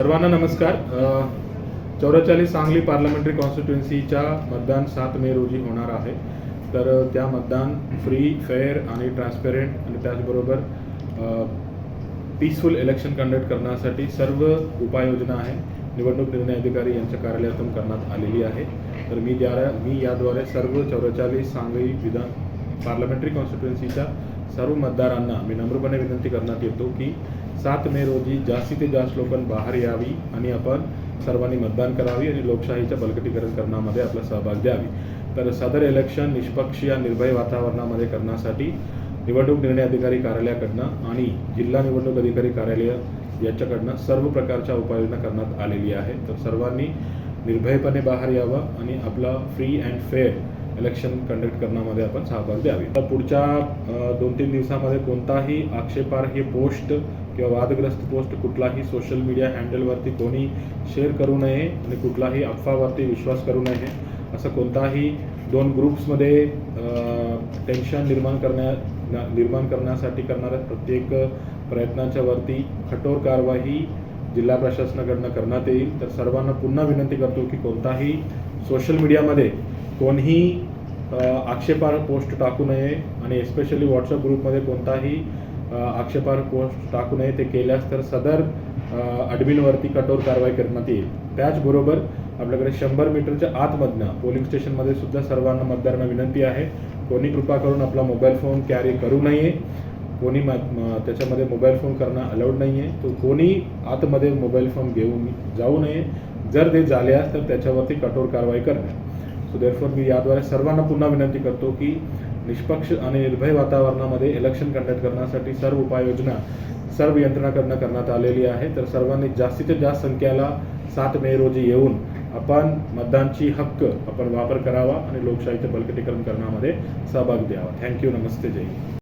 सर्वांना नमस्कार. 44 सांगली पार्लमेंटरी कॉन्स्टिट्युएन्सीच्या मतदान 7 मे रोजी होणार आहे. तर त्या मतदान फ्री, फेअर आणि ट्रान्सपेरंट आणि त्याचबरोबर पीसफुल इलेक्शन कंडक्ट करण्यासाठी सर्व उपाययोजना आहे निवडणूक निर्णय अधिकारी यांच्या कार्यालयातून करण्यात आलेली आहे. तर मी याद्वारे सर्व 44 सांगली पार्लमेंटरी कॉन्स्टिट्युएन्सीच्या सर्व मतदारांना मी नम्रपणे विनंती करण्यात येतो की 7 मे रोजी जास्तीत जास्त लोकांनी बाहेर यावी आणि आपण सर्वांनी मतदान करावी आणि लोकशाहीच्या बळकटीकरण करण्यामध्ये आपला सहभाग द्यावी. तर सदर इलेक्शन निष्पक्ष या निर्भय वातावरणामध्ये करण्यासाठी निवडणूक निर्णय अधिकारी कार्यालयाकडनं आणि जिल्हा निवडणूक अधिकारी कार्यालय याच्याकडनं सर्व प्रकारच्या उपाययोजना करण्यात आलेली आहे. तर सर्वांनी निर्भयपणे बाहेर यावं आणि आपला free and fair election conduct करण्यामध्ये आपण सहभाग द्यावे. तर पुढच्या 2-3 दिवसामध्ये कोणताही आक्षेपार्ह पोस्ट किंवा वादग्रस्त पोस्ट कुठलाही सोशल मीडिया हँडलवरती कोणी शेअर करू नये आणि कुठलाही अफवावरती विश्वास करू नये. असं कोणताही 2 ग्रुप्समध्ये टेन्शन निर्माण करण्यासाठी करणाऱ्या प्रत्येक प्रयत्नांच्या वरती कठोर कारवाई जिल्हा प्रशासनाकडनं करण्यात येईल. तर सर्वांना पुन्हा विनंती करतो की कोणताही सोशल मीडियामध्ये कोणीही आक्षेपार्ह पोस्ट टाकू नये आणि एस्पेशली व्हॉट्सअप ग्रुपमध्ये कोणताही आक्षेपार्ह पोस्ट टाकू नये. ते केल्यास तर सदर ॲडमिनवरती कठोर कारवाई करण्यात येईल. त्याचबरोबर आपल्याकडे 100 मीटरच्या आतमधनं पोलिंग स्टेशनमध्ये सुद्धा सर्वांना मतदारांना विनंती आहे कोणी कृपा करून आपला मोबाईल फोन कॅरी करू नये. कोणी त्याच्यामध्ये मोबाईल फोन करणं अलाउड नाही आहे. तो कोणी आतमध्ये मोबाईल फोन घेऊन जाऊ नये. जर ते झाल्यास तर त्याच्यावरती कठोर कारवाई करणे. सो देअरफॉर मी याद्वारे सर्वांना पुन्हा विनंती करतो की निष्पक्ष आणि निर्भय वातावरणामध्ये इलेक्शन कंडक्ट करण्यासाठी सर्व उपाययोजना सर्व यंत्रणाकडनं करण्यात आलेली आहे. तर सर्वांनी जास्तीत जास्त संख्येला 7 मे रोजी येऊन आपण मतदानची हक्क आपण वापर करावा आणि लोकशाहीचे बळकटीकरण करण्यामध्ये सहभाग द्यावा. थँक्यू. नमस्ते. जय हिंद.